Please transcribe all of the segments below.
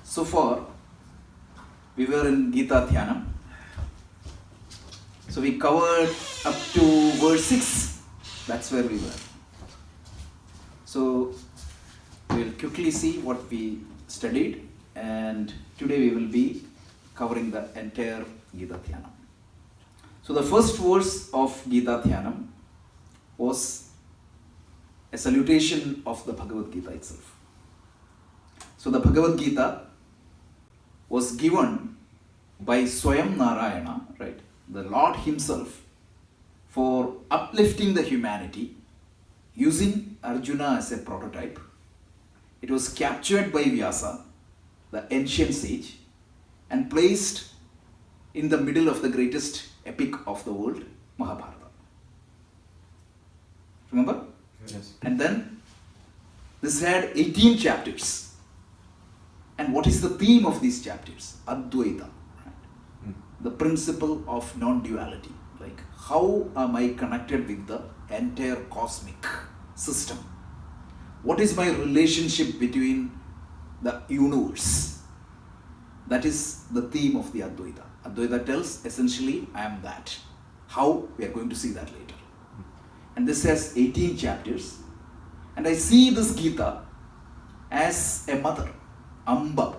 So far, we were in Gita Dhyanam. So we covered up to verse 6. That's where we were. So we'll quickly see what we studied, and today we will be covering the entire Gita Dhyanam. So the first verse of Gita Dhyanam was a salutation of the Bhagavad Gita itself. So the Bhagavad Gita was given by Swayam Narayana, right, the Lord himself, for uplifting the humanity using Arjuna as a prototype. It was captured by Vyasa, the ancient sage, and placed in the middle of the greatest epic of the world, Mahabharata. Remember? Yes. And then this had 18 chapters. And what is the theme of these chapters? Advaita. Right? The principle of non-duality. Like, how am I connected with the entire cosmic system? What is my relationship between the universe? That is the theme of the Advaita. Advaita tells essentially, I am that. How? We are going to see that later. And this has 18 chapters. And I see this Gita as a mother, Amba.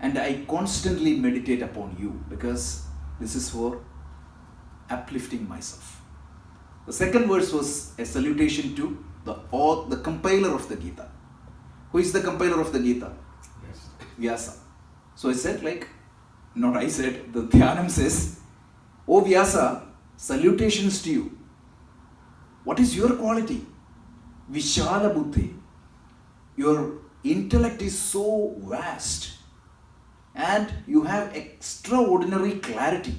And I constantly meditate upon you because this is for uplifting myself. The second verse was a salutation to the compiler of the Gita. Who is the compiler of the Gita? Yes. Vyasa. So I said, the Dhyanam says, O Vyasa, salutations to you. What is your quality? Vishala Buddhi. Your intellect is so vast and you have extraordinary clarity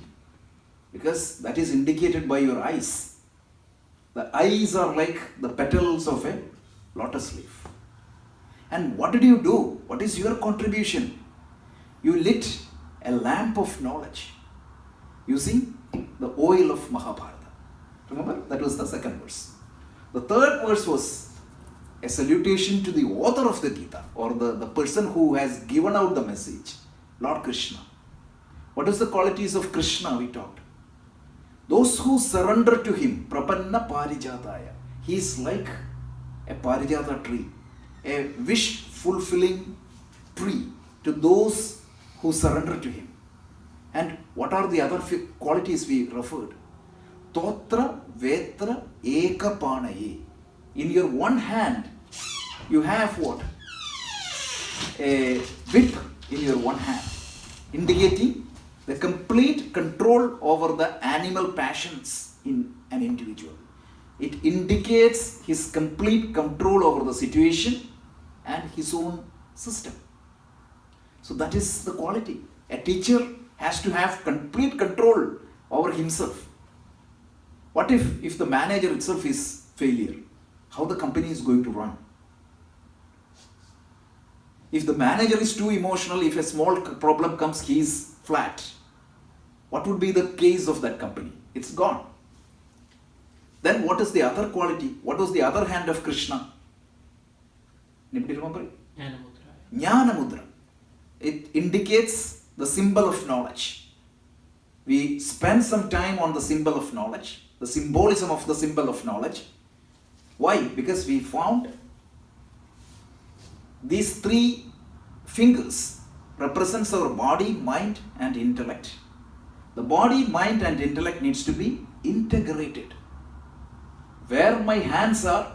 because that is indicated by your eyes. The eyes are like the petals of a lotus leaf. And what did you do? What is your contribution? You lit a lamp of knowledge using the oil of Mahabharata. Remember? That was the second verse. The third verse was a salutation to the author of the Gita, or the person who has given out the message, Lord Krishna. What is the qualities of Krishna we talked? Those who surrender to him, Prapanna Parijataya. He is like a Parijata tree, a wish-fulfilling tree to those who surrender to him. And what are the other qualities we referred? Totra Vetra Ekapanaye. In your one hand, you have what? A whip in your one hand, indicating the complete control over the animal passions in an individual. It indicates his complete control over the situation and his own system. So that is the quality. A teacher has to have complete control over himself. What if the manager itself is failure? How the company is going to run? If the manager is too emotional, if a small problem comes, he is flat. What would be the case of that company? It's gone. Then what is the other quality? What was the other hand of Krishna? Anybody remember it? Jnana Mudra. It indicates the symbol of knowledge. We spend some time on the symbol of knowledge, the symbolism of the symbol of knowledge. Why? Because we found these three fingers represents our body, mind and intellect. The body, mind and intellect needs to be integrated. Where my hands are,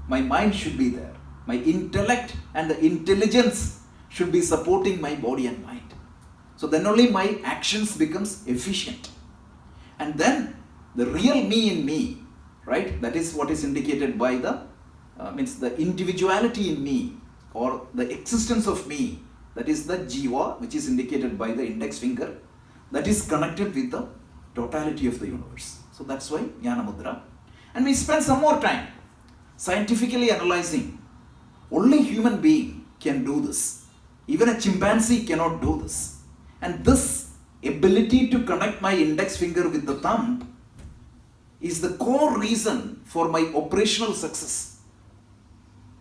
my mind should be there. My intellect and the intelligence should be supporting my body and mind. So then only my actions becomes efficient. And then the real me in me, right? That is what is indicated by the individuality in me, or the existence of me. That is the jiva, which is indicated by the index finger. That is connected with the totality of the universe. So that's why Jnana Mudra. And we spend some more time scientifically analyzing. Only human being can do this. Even a chimpanzee cannot do this. And this ability to connect my index finger with the thumb is the core reason for my operational success.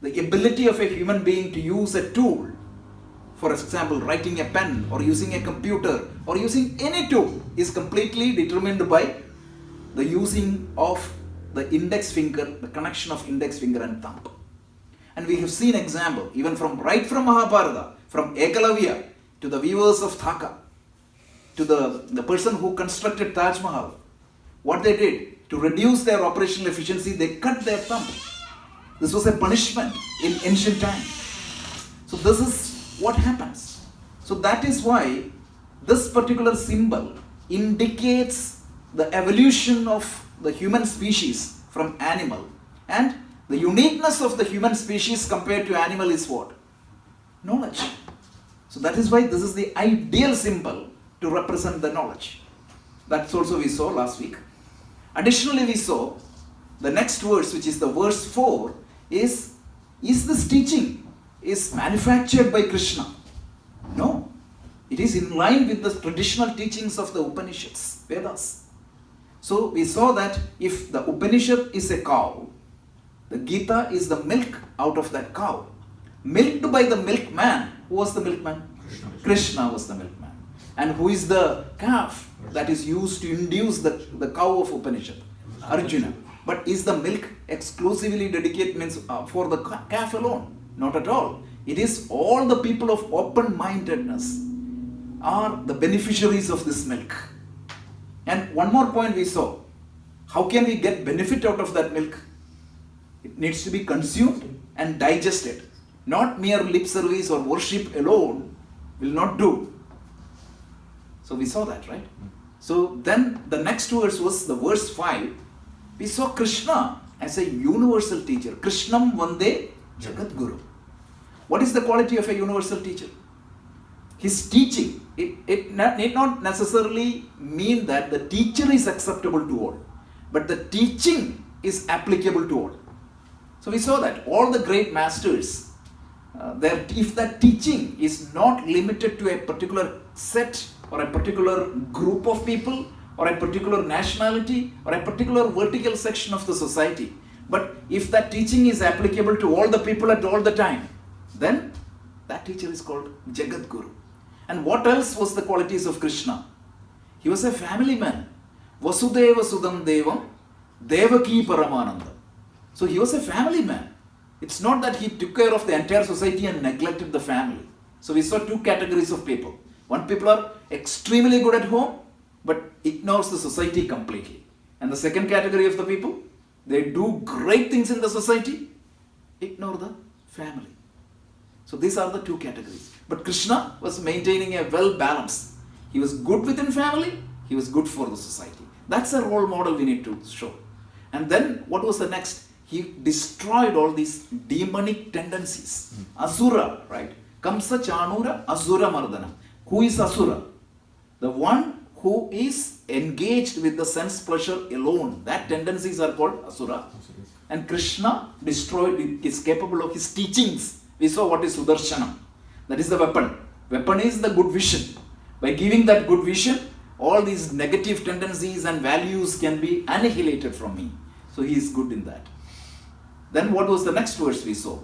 The ability of a human being to use a tool For example, writing a pen or using a computer or using any tool is completely determined by the using of the index finger, the connection of index finger and thumb. And we have seen example even right from Mahabharata, from Ekalavya to the weavers of Dhaka, to the person who constructed Taj Mahal. What they did to reduce their operational efficiency, they cut their thumb. This was a punishment in ancient times. So this is what happens. So that is why this particular symbol indicates the evolution of the human species from animal, and the uniqueness of the human species compared to animal is what? Knowledge. So that is why this is the ideal symbol to represent the knowledge. That's also we saw last week. Additionally, we saw the next verse, which is the verse 4, is this teaching is manufactured by Krishna? No. It is in line with the traditional teachings of the Upanishads, Vedas. So we saw that if the Upanishad is a cow, the Gita is the milk out of that cow. Milked by the milkman. Who was the milkman? Krishna was the milkman. And who is the calf that is used to induce the cow of Upanishad? Arjuna. But is the milk exclusively dedicated means for the calf alone? Not at all. It is all the people of open-mindedness are the beneficiaries of this milk. And one more point we saw. How can we get benefit out of that milk? It needs to be consumed and digested. Not mere lip service or worship alone will not do. So we saw that, right? So then the next verse was the verse 5. We saw Krishna as a universal teacher. Krishnam Vande Jagat Guru. What is the quality of a universal teacher? His teaching, it need not necessarily mean that the teacher is acceptable to all, but the teaching is applicable to all. So we saw that all the great masters, if that teaching is not limited to a particular set or a particular group of people or a particular nationality or a particular vertical section of the society, but if that teaching is applicable to all the people at all the time, then that teacher is called Jagat Guru. And what else was the qualities of Krishna? He was a family man. Vasudeva Sudam Devam Devaki Paramananda. So he was a family man. It's not that he took care of the entire society and neglected the family. So we saw two categories of people. One, people are extremely good at home but ignores the society completely. And the second category of the people, they do great things in the society, ignore the family. So these are the two categories. But Krishna was maintaining a well balance. He was good within family, he was good for the society. That's a role model we need to show. And then what was the next? He destroyed all these demonic tendencies. Asura, right? Kamsa Chanura Asura Mardana. Who is Asura? The one who is engaged with the sense pleasure alone. That tendencies are called Asura. And Krishna destroyed, is capable of his teachings. We saw what is Sudarshanam. That is the weapon. Weapon is the good vision. By giving that good vision, all these negative tendencies and values can be annihilated from me. So he is good in that. Then what was the next verse we saw?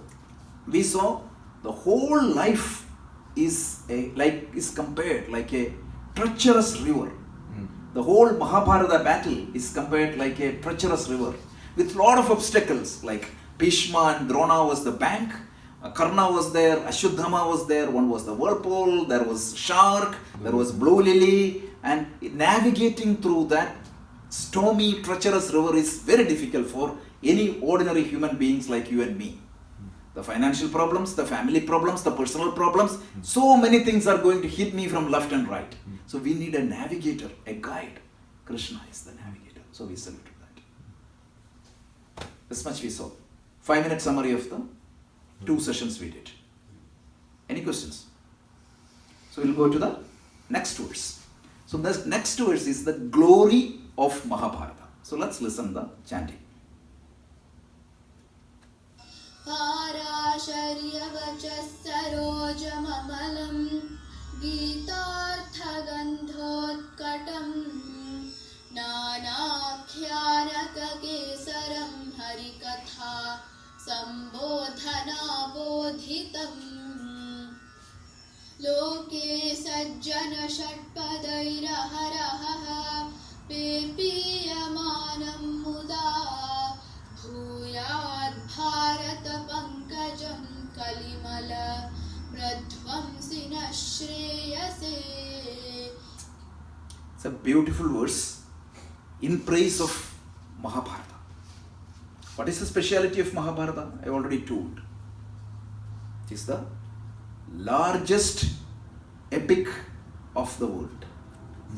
We saw the whole life is compared like a treacherous river. The whole Mahabharata battle is compared like a treacherous river with lot of obstacles, like Bhishma and Drona was the bank, Karna was there, Ashuddhama was there, one was the whirlpool, there was shark, there was blue lily, and navigating through that stormy, treacherous river is very difficult for any ordinary human beings like you and me. The financial problems, the family problems, the personal problems, so many things are going to hit me from left and right. So we need a navigator, a guide. Krishna is the navigator. So we salute that. This much we saw. 5-minute summary of the 2 sessions we did. Any questions? So we'll go to the next verse. So the next verse is the glory of Mahabharata. So let's listen the chanting. पाराशर्यवचः सरोजममलं गीतार्थगन्धोत्कटं नानाख्यानककेसरं हरिकथा सम्बोधनाबोधितम् लोके सज्जन षट्पदैरहरहः पेपीयमानं मुदा भूयात् Bharat पङ्कजं कलिमल प्रध्वंसिनः श्रेयसे. It's a beautiful verse in praise of Mahabharata. What is the speciality of Mahabharata? I already told. It is the largest epic of the world.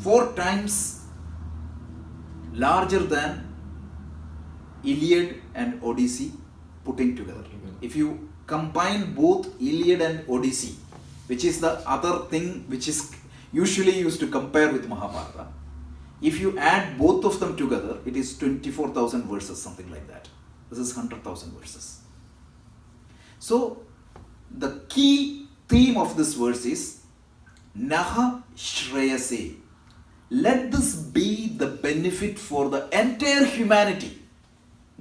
4 times larger than Iliad and Odyssey putting together. If you combine both Iliad and Odyssey, which is the other thing which is usually used to compare with Mahabharata, if you add both of them together, it is 24,000 verses, something like that. This is 100,000 verses. So, the key theme of this verse is Naha Shreyase. Let this be the benefit for the entire humanity.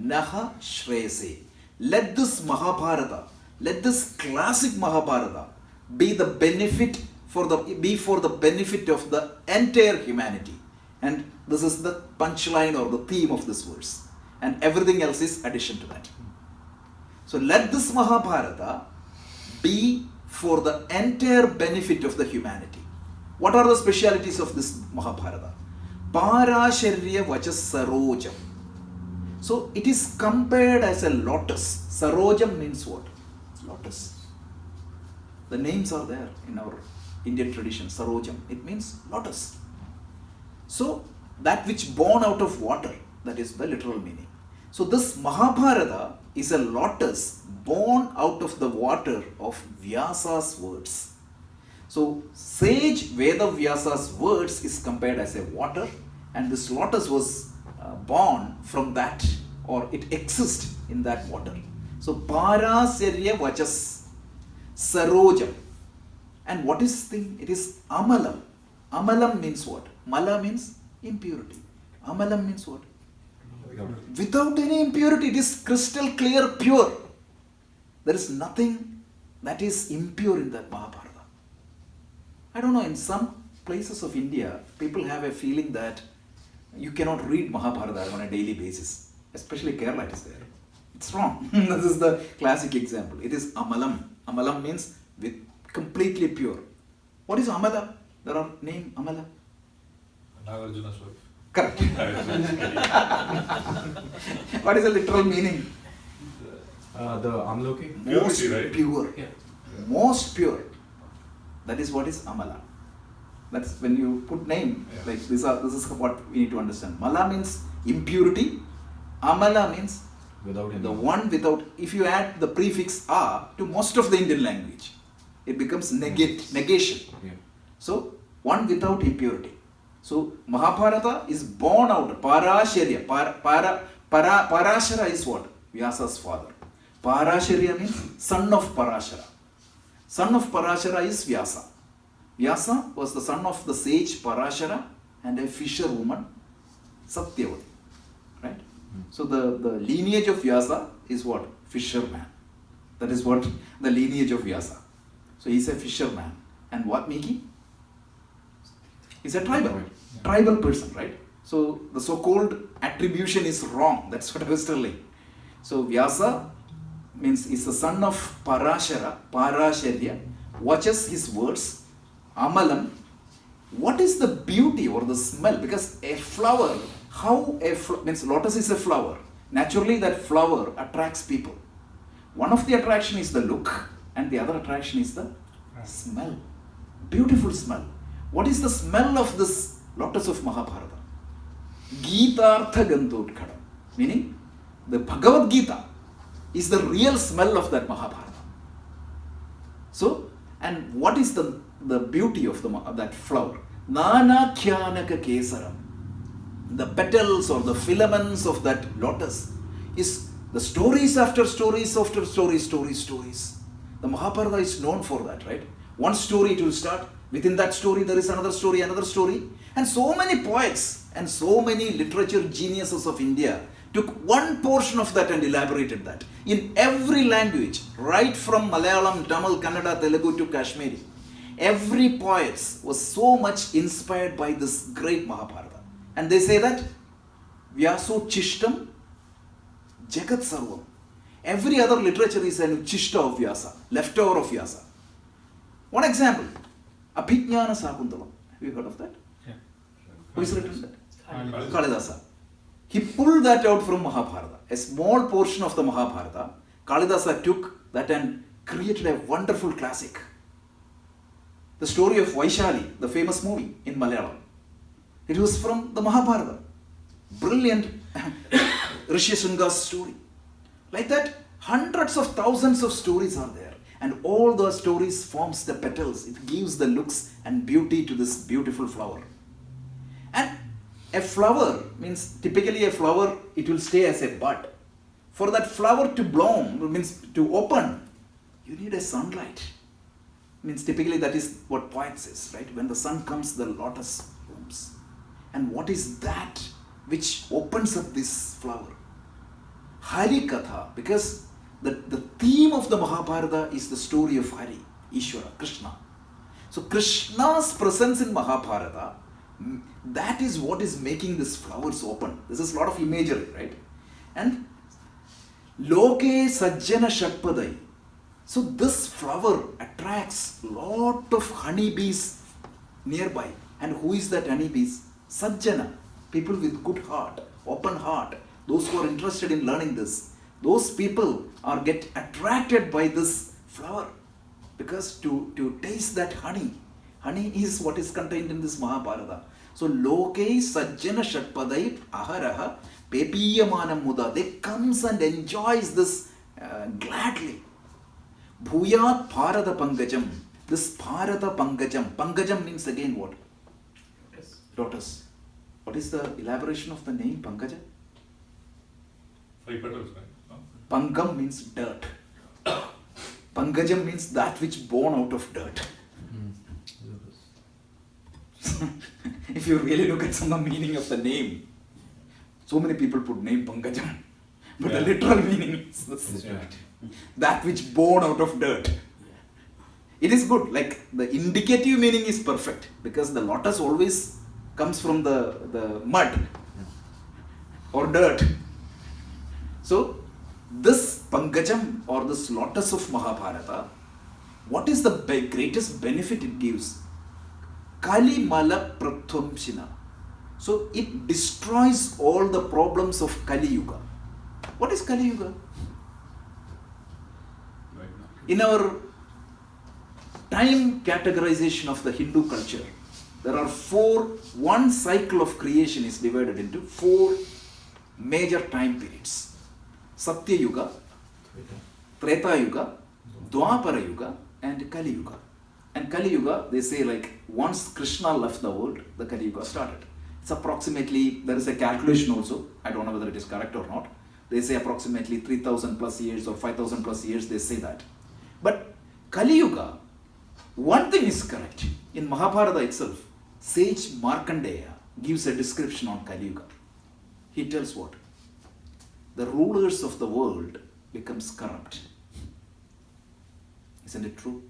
Naha Shreyase. Let this Mahabharata, let this classic Mahabharata be the benefit for the benefit of the entire humanity. And this is the punchline or the theme of this verse. And everything else is addition to that. So let this Mahabharata be for the entire benefit of the humanity. What are the specialities of this Mahabharata? Parasharya Vachas Sarojam. So it is compared as a lotus. Sarojam means what? Lotus. The names are there in our Indian tradition. Sarojam. It means lotus. So that which born out of water, that is the literal meaning. So this Mahabharata is a lotus born out of the water of Vyasa's words. So sage Veda Vyasa's words is compared as a water, and this lotus was born from that, or it exists in that water. So Parasarya Vachas Sarojam. And what is thing? It is Amalam. Amalam means what? Mala means impurity. Amalam means what? Without any impurity. It is crystal clear, pure. There is nothing that is impure in that Mahabharata. I don't know, in some places of India, people have a feeling that you cannot read Mahabharata on a daily basis. Especially Kerala, it is there. It's wrong. This is the classic example. It is Amalam. Amalam means with completely pure. What is Amala? There are name Amala. Nagarjuna's wife. Correct. What is the literal meaning? The Amloki? Most Purity, right? pure. Yeah. Most pure. That is what is Amala. That's when you put name, Yeah. like this is what we need to understand. Mala means impurity. Amala means Without any. the one without. If you add the prefix a to most of the Indian language, it becomes negation. Yeah. So one without impurity. So Mahabharata is born out. Parasharya. Parashara is what? Vyasa's father. Parasharya means son of Parashara. Son of Parashara is Vyasa. Vyasa was the son of the sage Parashara and a fisherwoman Satyavati. Right? So the lineage of Vyasa is what? Fisherman. That is what the lineage of Vyasa. So he is a fisherman. And what Miki? He's a tribal person, right? So the so-called attribution is wrong. That's what I was telling. So Vyasa means is the son of Parashara, Parasharya, watches his words, Amalam. What is the beauty or the smell? Because a flower, means lotus is a flower. Naturally that flower attracts people. One of the attraction is the look, and the other attraction is the smell. Beautiful smell. What is the smell of this lotus of Mahabharata? Geeta Dhyanam. Meaning, the Bhagavad Gita is the real smell of that Mahabharata. So, and what is the beauty of that flower? Nana Kyanaka Kesaram. The petals or the filaments of that lotus is the stories after stories after stories. The Mahabharata is known for that, right? One story it will start. Within that story there is another story. And so many poets and so many literature geniuses of India took one portion of that and elaborated that. In every language, right from Malayalam, Tamil, Kannada, Telugu to Kashmiri. Every poet was so much inspired by this great Mahabharata. And they say that Vyaso Chishtam Jagat Sarvam. Every other literature is an Chishta of Vyasa, leftover of Vyasa. One example, Abhijnana Sakuntalam. Have you heard of that? Yeah. Who is written that? Kalidasa. Kalidasa. He pulled that out from Mahabharata. A small portion of the Mahabharata, Kalidasa took that and created a wonderful classic. The story of Vaishali, the famous movie in Malayalam. It was from the Mahabharata. Brilliant Rishi Sunga's story. Like that, hundreds of thousands of stories are there. And all the stories forms the petals. It gives the looks and beauty to this beautiful flower. And a flower means, typically a flower, it will stay as a bud. For that flower to bloom, means to open, you need a sunlight. Means typically that is what poet says, right? When the sun comes, the lotus blooms. And what is that which opens up this flower? Hari Katha, because the theme of the Mahabharata is the story of Hari, Ishvara, Krishna. So Krishna's presence in Mahabharata, that is what is making these flowers open. This is a lot of imagery, right? And Loke Sajjana Shakpadai. So this flower attracts lot of honeybees nearby. And who is that honeybees? Sajjana, people with good heart, open heart, those who are interested in learning this. Those people are get attracted by this flower because to taste that honey is what is contained in this Mahabharata. So Loke Sajjana Shatpadai Aharaha Pepiyamanam Muda. They comes and enjoys this gladly. Bhuyat Bharata Pankajam. This Bharata Pankajam. Pankajam means again what? Lotus. What is the elaboration of the name Pankaja? 5 petals, right? No? Pankam means dirt. Pankajam means that which born out of dirt. If you really look at some of the meaning of the name, so many people put name Pankajam. But the literal meaning is this. That which born out of dirt. It is good. Like the indicative meaning is perfect because the lotus always comes from the mud or dirt. So this Pankajam or this lotus of Mahabharata, what is the greatest benefit it gives? Kali Mala Prathvamshina. So it destroys all the problems of Kali Yuga. What is Kali Yuga? Right now. In our time categorization of the Hindu culture, there are one cycle of creation is divided into 4 major time periods. Satya Yuga, Treta Yuga, Dwapara Yuga, and Kali Yuga. And Kali Yuga, they say like once Krishna left the world, the Kali Yuga started. It's approximately, there is a calculation also, I don't know whether it is correct or not. They say approximately 3000 plus years or 5000 plus years, they say that. But Kali Yuga, one thing is correct. In Mahabharata itself, sage Markandeya gives a description on Kali Yuga. He tells what? The rulers of the world becomes corrupt. Isn't it true?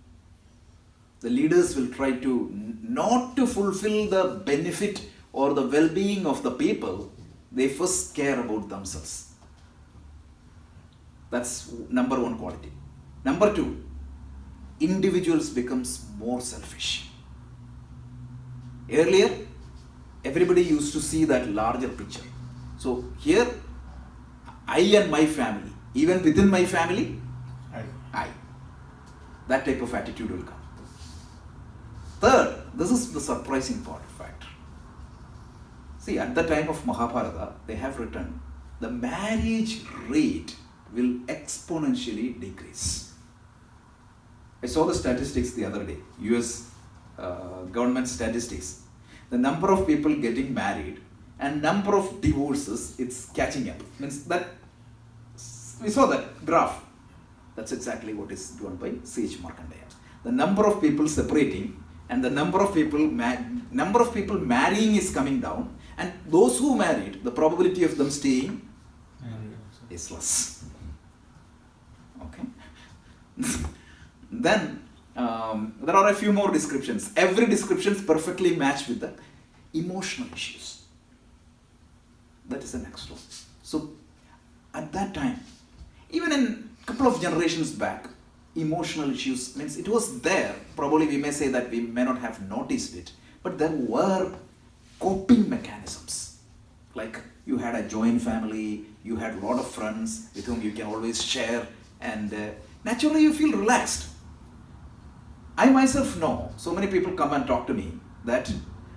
The leaders will try to not to fulfill the benefit or the well-being of the people. They first care about themselves. That's number 1 quality. Number 2, individuals becomes more selfish. Earlier, everybody used to see that larger picture. So here, I and my family, even within my family, I. That type of attitude will come. Third, this is the surprising part factor. See, at the time of Mahabharata, they have written, the marriage rate will exponentially decrease. I saw the statistics the other day, US government statistics. The number of people getting married and number of divorces, it's catching up. Means that, we saw that graph. That's exactly what is done by sage Markandeya. The number of people separating and the number of people marrying is coming down, and those who married, the probability of them staying is less. Okay. Then There are a few more descriptions. Every description is perfectly matched with the emotional issues. That is the next one. So at that time, even in a couple of generations back, emotional issues means it was there. Probably we may say that we may not have noticed it, but there were coping mechanisms. Like you had a joint family, you had a lot of friends with whom you can always share, and naturally you feel relaxed. I myself know, so many people come and talk to me that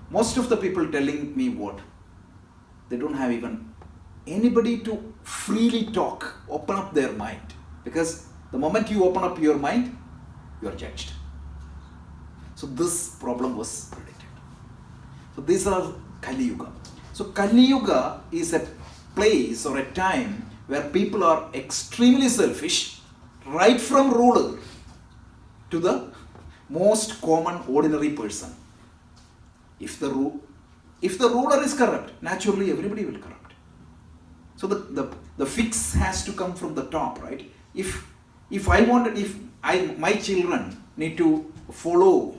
most of the people telling me what? They don't have even anybody to freely talk, open up their mind. Because the moment you open up your mind, you are judged. So this problem was predicted. So these are Kali Yuga. So Kali Yuga is a place or a time where people are extremely selfish, right from ruler to the most common ordinary person. If the ruler is corrupt, naturally everybody will corrupt. So the fix has to come from the top, right? If my children need to follow,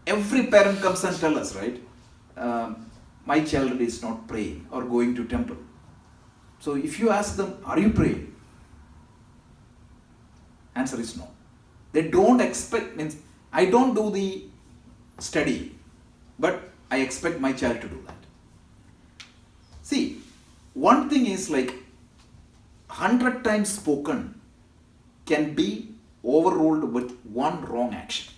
every parent comes and tell us, right? My child is not praying or going to temple. So if you ask them, are you praying? Answer is no. They don't expect, means I don't do the study, but I expect my child to do that. See, one thing is like 100 times spoken can be overruled with one wrong action.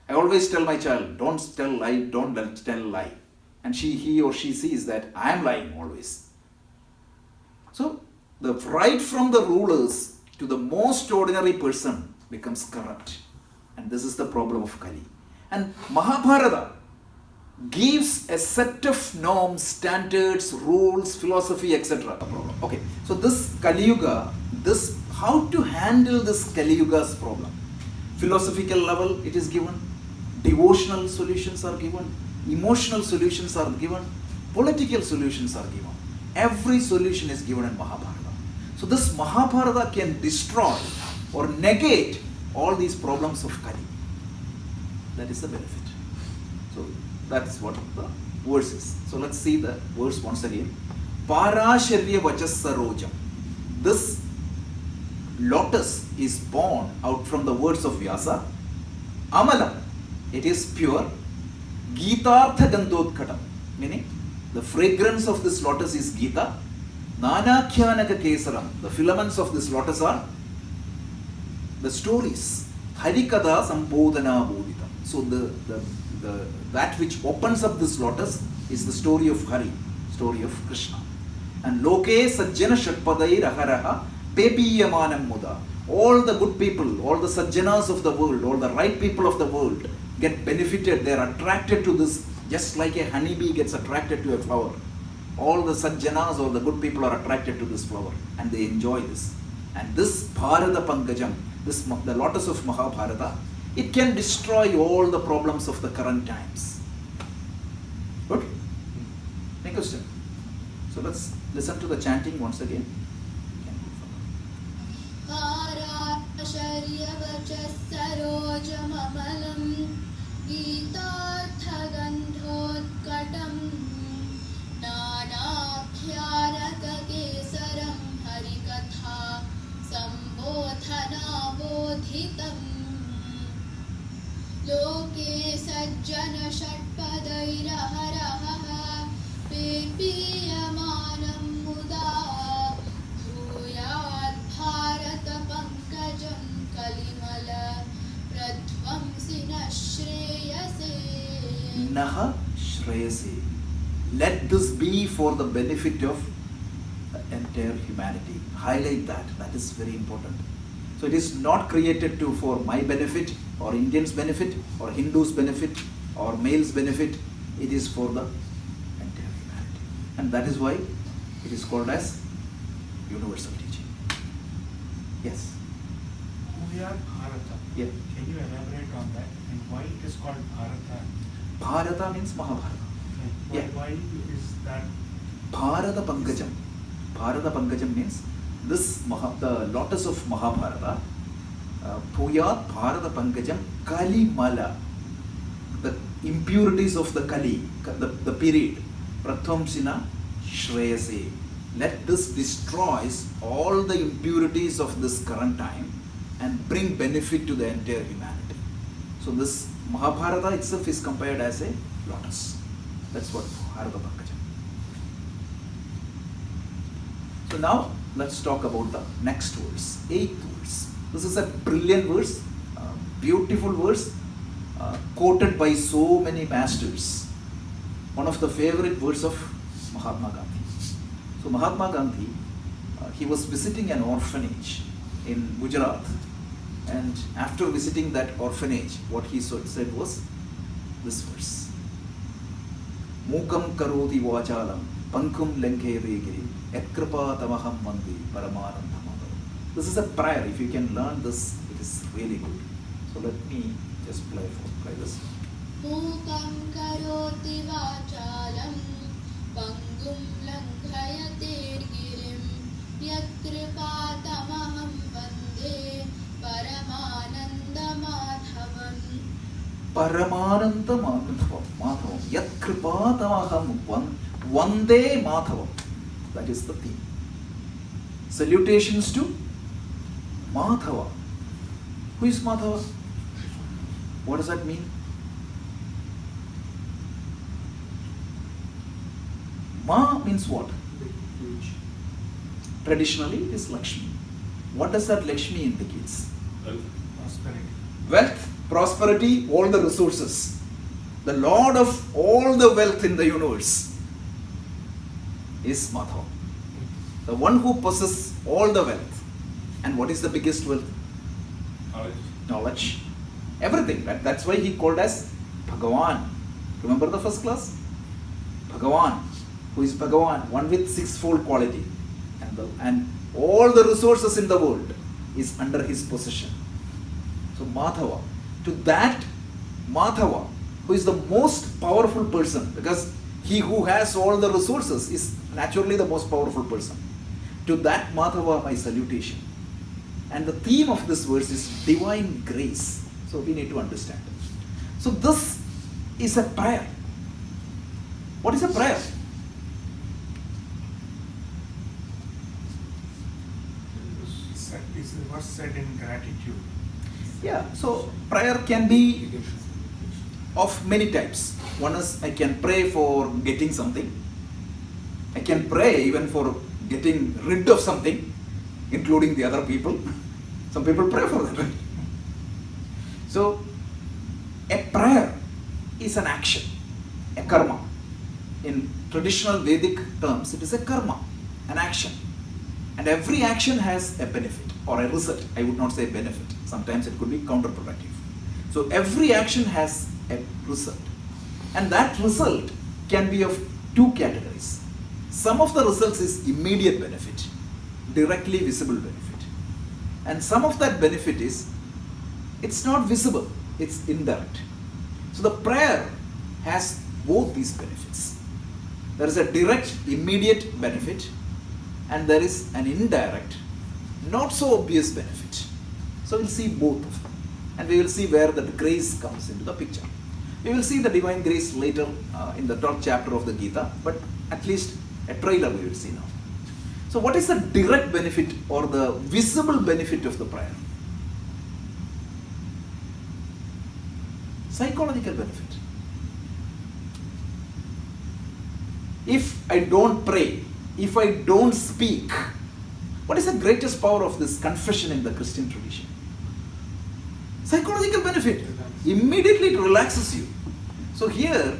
I always tell my child, don't tell lie, don't tell lie. And he or she sees that I am lying always. So, the right from the rulers to the most ordinary person becomes corrupt. And this is the problem of Kali. And Mahabharata gives a set of norms, standards, rules, philosophy, etc. Okay, so this Kali Yuga, how to handle this Kali Yuga's problem? Philosophical level, it is given. Devotional solutions are given. Emotional solutions are given. Political solutions are given. Every solution is given in Mahabharata. So this Mahabharata can destroy or negate all these problems of Kali. That is the benefit. So that is what the verse is. So let's see the verse once again. Parasharya Vachasarojam. This lotus is born out from the words of Vyasa. Amalam, it is pure. Geetartha Gandhodkhatam, meaning the fragrance of this lotus is Geeta. Nanakyanaka Kesaram, the filaments of this lotus are the stories. Harikada Sambodhana Bodhitam. So that which opens up this lotus is the story of Hari, story of Krishna. And Loke Sajjana Shatpadai Raharaha Pepiyamanam Muda. All the good people, all the Sajjanas of the world, all the right people of the world get benefited, they are attracted to this, just like a honeybee gets attracted to a flower. All the Sajjanas or the good people are attracted to this flower and they enjoy this. And this Bharata Pankajam, the lotus of Mahabharata, it can destroy all the problems of the current times. Good? Any question? So let's listen to the chanting once again. Parasharyavachasarojamamalam Geetarthagandhodkatam Nanakhyarakakesaram Harikatha Sambodhana Bodhitam Loke Sajjana Shatpadairaharaha Pepiyamanam Muda Bhuyat Bharata Pankajam Kalimala Pradvamsina Shreyase Naha Shreyase. Let this be for the benefit of the entire humanity. Highlight that. That is very important. So it is not created for my benefit or Indians' benefit or Hindus' benefit or males' benefit. It is for the entire humanity. And that is why it is called as universal teaching. Yes. Bhuyat Bharata. Yeah. Can you elaborate on that and why it is called Bharata? Bharata means Mahabharata. Why, Yeah. why is that? Bharata Pankajam. Bharata Pankajam means this the lotus of Mahabharata Bhuyat Bharata Pankajam Kali Mala. The impurities of the Kali, the period. Pratham Sina Shreyase. Let this destroys all the impurities of this current time and bring benefit to the entire humanity. So this Mahabharata itself is compared as a lotus. That's what Bharata Pankajam. So now let's talk about the next verse, 8th verse. This is a brilliant verse, beautiful verse, quoted by so many masters. One of the favorite verse of Mahatma Gandhi. So Mahatma Gandhi, he was visiting an orphanage in Gujarat, and after visiting that orphanage, what he said was this verse. Mukam karoti vachalam pankum lenkhe regiri etkripa tamaham mandi paramananda madhavam. This is a prayer. If you can learn this, it is really good. So let me just play this. Mukam karoti vachalam pangum langhayate girim yatkripatamaham vande paramananda madhavam. Paramananda madhavam. Yatkripatamaham vande madhavam. That is the theme. Salutations to Madhava. Who is Madhava? What does that mean? Ma means what? Huge. Traditionally it is Lakshmi. What does that Lakshmi indicates? Prosperity. Wealth, prosperity, all the resources. The Lord of all the wealth in the universe is Madhava. The one who possesses all the wealth. And what is the biggest wealth? Knowledge. Knowledge. Everything. That's why he called as Bhagavan. Remember the first class? Bhagavan. Who is Bhagavan? One with sixfold quality. And all the resources in the world is under his possession. So Madhava. To that Madhava, who is the most powerful person, because he who has all the resources is naturally the most powerful person. To that Madhava, my salutation. And the theme of this verse is divine grace. So we need to understand it. So this is a prayer. What is a prayer? Is the verse said in gratitude? Yeah, so prayer can be of many types. One is I can pray for getting something. I can pray even for getting rid of something, including the other people. Some people pray for that, right? So, a prayer is an action, a karma. In traditional Vedic terms, it is a karma, an action. And every action has a benefit or a result. I would not say benefit. Sometimes it could be counterproductive. So, every action has a result. And that result can be of two categories. Some of the results is immediate benefit, directly visible benefit. And some of that benefit is, it's not visible, it's indirect. So the prayer has both these benefits. There is a direct, immediate benefit, and there is an indirect, not so obvious benefit. So we'll see both of them. And we will see where the grace comes into the picture. We will see the divine grace later in the 12th chapter of the Gita, but at least a trailer we will see now. So what is the direct benefit or the visible benefit of the prayer? Psychological benefit. If I don't pray, if I don't speak, what is the greatest power of this confession in the Christian tradition? Psychological benefit. Immediately it relaxes you. So here,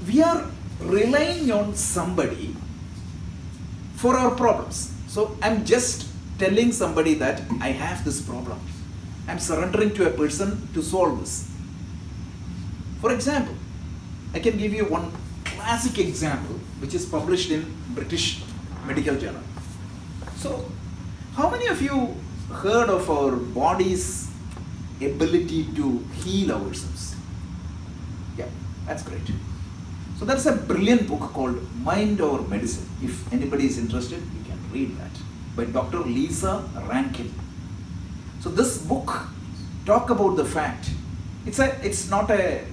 we are relying on somebody for our problems. So I'm just telling somebody that I have this problem. I'm surrendering to a person to solve this. For example, I can give you one classic example which is published in British Medical Journal. So, how many of you heard of our body's ability to heal ourselves? Yeah, that's great. So there's a brilliant book called Mind Over Medicine. If anybody is interested, you can read that, by Dr. Lisa Rankin. So So this book talk about the fact. It's not a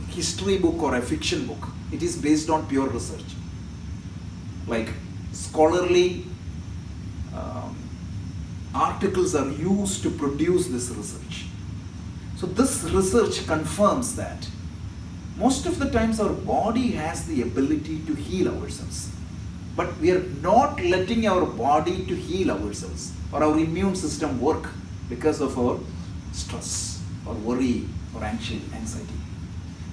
history book or a fiction book. It is based on pure research. Like scholarly articles are used to produce this research. So this research confirms that most of the times our body has the ability to heal ourselves. But we are not letting our body to heal ourselves or our immune system work because of our stress or worry or anxiety.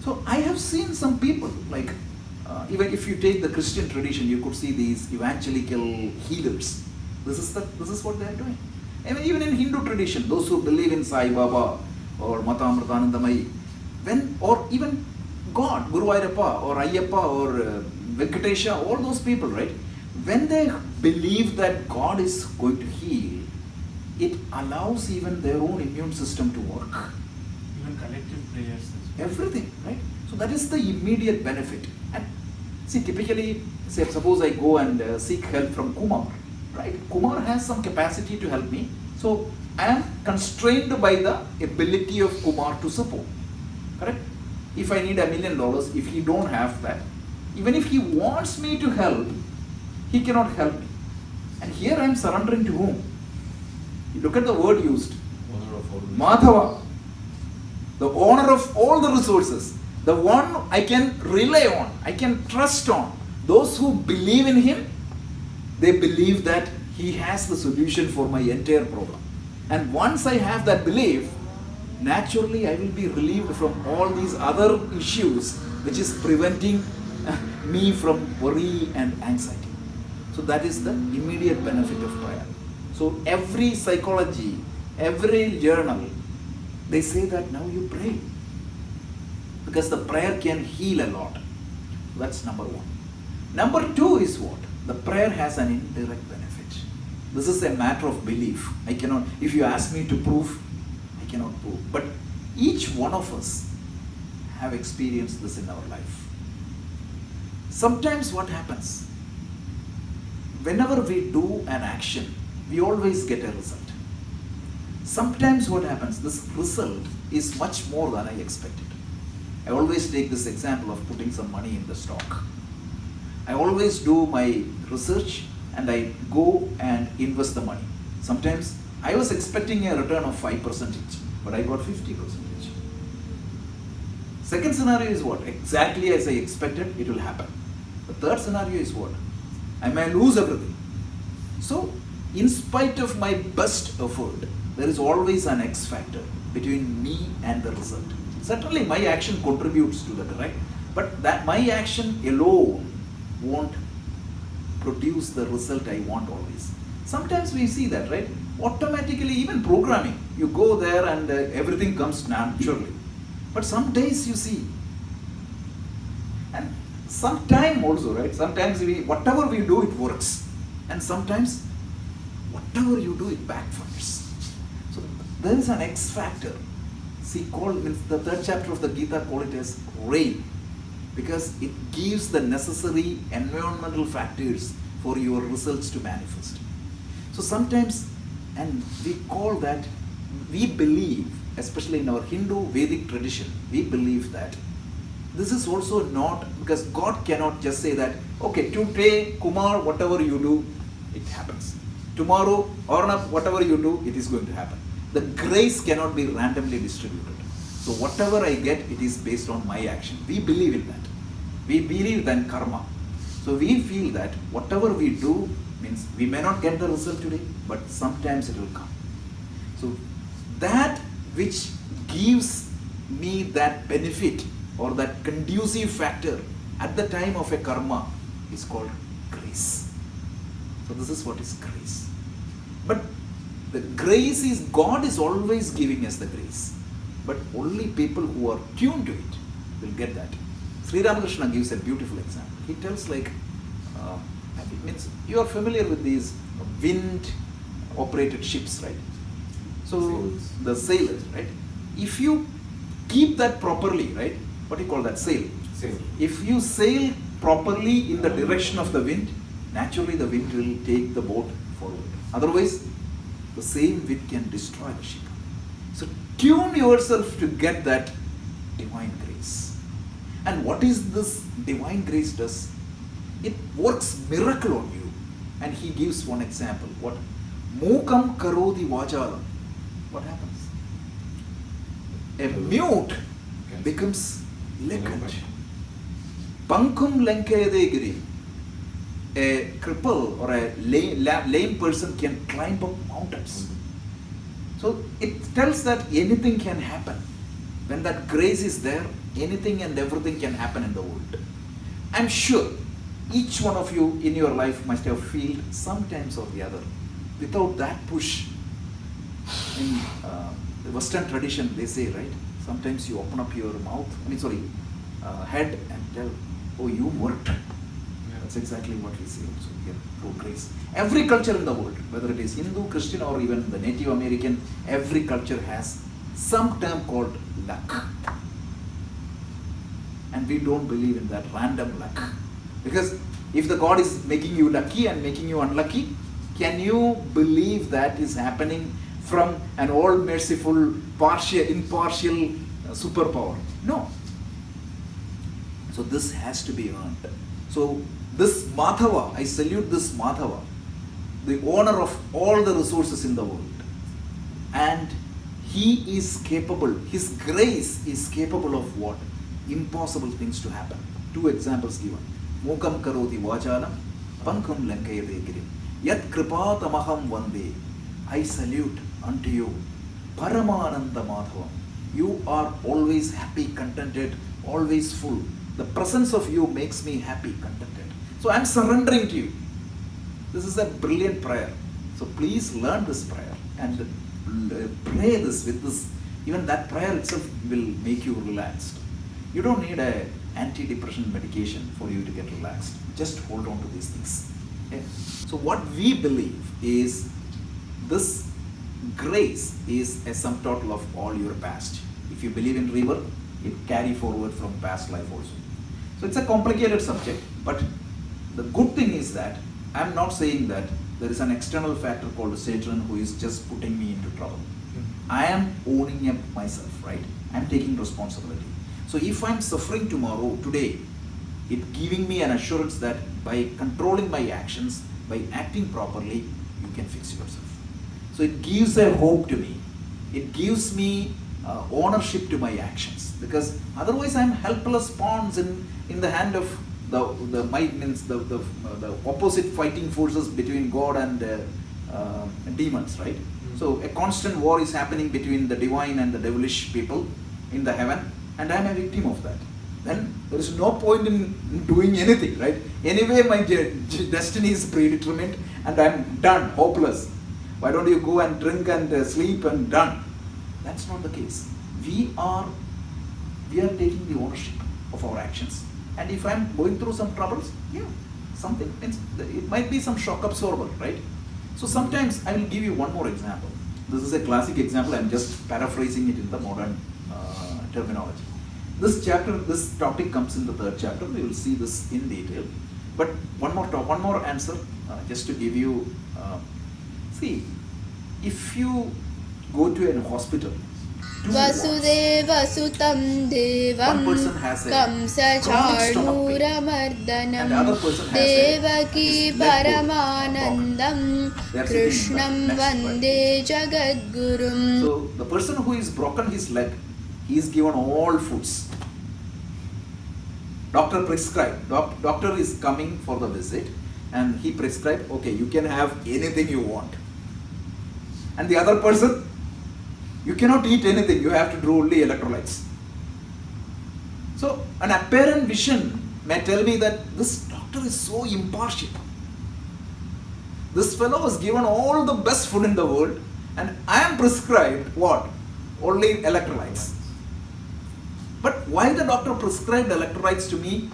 So I have seen some people, like even if you take the Christian tradition, you could see these evangelical healers. This is what they are doing. I mean, even in Hindu tradition, those who believe in Sai Baba or Mata Amritanandamayi, or even God, Guru Ayyappa or Ayyappa or Venkatesha, all those people, right? When they believe that God is going to heal, it allows even their own immune system to work. Even collective prayers as well. Everything, right? So that is the immediate benefit. And see, typically, say, suppose I go and seek help from Kumar, right? Kumar has some capacity to help me. So I am constrained by the ability of Kumar to support, correct? If I need $1 million, if he don't have that, even if he wants me to help, he cannot help me. And here I am surrendering to whom? You look at the word used. Owner of all the Madhava, the owner of all the resources, the one I can rely on, I can trust on. Those who believe in him, they believe that he has the solution for my entire problem. And once I have that belief, naturally I will be relieved from all these other issues which is preventing me from worry and anxiety. So that is the immediate benefit of prayer. So every psychology, every journal, they say that now you pray. Because the prayer can heal a lot. That's number one. Number two is what? The prayer has an indirect benefit. This is a matter of belief. I cannot, if you ask me to prove, I cannot prove. But each one of us have experienced this in our life. Sometimes what happens? Whenever we do an action, we always get a result. Sometimes what happens? This result is much more than I expected. I always take this example of putting some money in the stock. I always do my research and I go and invest the money. Sometimes I was expecting a return of 5%, but I got 50%. Second scenario is what? Exactly as I expected, it will happen. The third scenario is what? I may lose everything. So, in spite of my best effort, there is always an X factor between me and the result. Certainly my action contributes to that, right? But that my action alone won't produce the result I want always. Sometimes we see that, right? Automatically, even programming, you go there and everything comes naturally. But some days you see, and sometime also, right? Sometimes whatever we do, it works. And sometimes, whatever you do, it backfires. So there is an X factor. See, the third chapter of the Gita call it as rain. Because it gives the necessary environmental factors for your results to manifest. So sometimes, and we call that, we believe, especially in our Hindu Vedic tradition, we believe that this is also not, because God cannot just say that, okay, today, Kumar, whatever you do, it happens. Tomorrow, Arnab, whatever you do, it is going to happen. The grace cannot be randomly distributed. So whatever I get, it is based on my action. We believe in that. We believe in karma. So we feel that whatever we do means we may not get the result today, but sometimes it will come. So that which gives me that benefit or that conducive factor at the time of a karma is called grace. So this is what is grace. But the grace is, God is always giving us the grace. But only people who are tuned to it will get that. Sri Ramakrishna gives a beautiful example. He tells it means you are familiar with these wind operated ships, right? So the sailors, right? If you keep that properly, right? What do you call that? Sail. If you sail properly in the direction of the wind, naturally the wind will take the boat forward. Otherwise, the same wind can destroy the ship. So tune yourself to get that divine grace. And what is this divine grace does? It works miracle on you. And he gives one example. What? Mukam karodi vajalam. What happens? A mute becomes eloquent. Pankum lankayadegiri. A cripple or a lame person can climb up mountains. So it tells that anything can happen. When that grace is there, anything and everything can happen in the world. I'm sure each one of you in your life must have felt sometimes or the other. Without that push, in the Western tradition they say, right? Sometimes you open up your mouth, head and tell, oh, you worked. That's exactly what we say also here, through grace. Every culture in the world, whether it is Hindu, Christian or even the Native American, every culture has some term called luck. And we don't believe in that random luck. Because if the God is making you lucky and making you unlucky, can you believe that is happening from an all-merciful, impartial superpower? No. So this has to be earned. So this Madhava, I salute this Madhava, the owner of all the resources in the world. And he is capable, his grace is capable of what? Impossible things to happen. Two examples given. Mukam karoti vajanam, pankam lankayate girim. Yat kripatamaham vande. I salute unto you. Paramananda madhavam. You are always happy, contented, always full. The presence of you makes me happy, contented. So I am surrendering to you. This is a brilliant prayer. So please learn this prayer and pray this with this. Even that prayer itself will make you relaxed. You don't need a anti-depression medication for you to get relaxed. Just hold on to these things. Okay? So what we believe is this grace is a sum total of all your past. If you believe in rebirth, it carry forward from past life also. So it's a complicated subject, but the good thing is that I'm not saying that there is an external factor called Satan who is just putting me into trouble. I am owning up myself, right? I'm taking responsibility. So if I'm suffering today, it giving me an assurance that by controlling my actions, by acting properly, you can fix yourself. So it gives a hope to me. It gives me ownership to my actions, because otherwise I'm helpless pawns in the hand of the opposite fighting forces between God and demons, right? So a constant war is happening between the divine and the devilish people in the heaven, and I am a victim of that. Then there is no point in doing anything, right? Anyway, my destiny is predetermined and I am done, hopeless. Why don't you go and drink and sleep and done? That's not the case. We are taking the ownership of our actions. And if I'm going through some troubles, it might be some shock absorber, right? So sometimes I will give you one more example. This is a classic example. I'm just paraphrasing it in the modern terminology. This topic comes in the third chapter. We will see this in detail. But one more answer, just to give you. See, if you go to a hospital, Vasudeva Sutam Devam one person has a Kamsa chronic stomach pain, and the other Charmuramardanam person has Devaki his leg pulled. Paramanandam They are sitting Krishnam in the next Vande Jagadgurum. So the person who is broken his leg, he is given all foods. Doctor prescribed. Doctor is coming for the visit and he prescribed, okay, you can have anything you want. And the other person, you cannot eat anything, you have to do only electrolytes. So an apparent vision may tell me that this doctor is so impartial. This fellow was given all the best food in the world and I am prescribed what? Only electrolytes. But why the doctor prescribed electrolytes to me?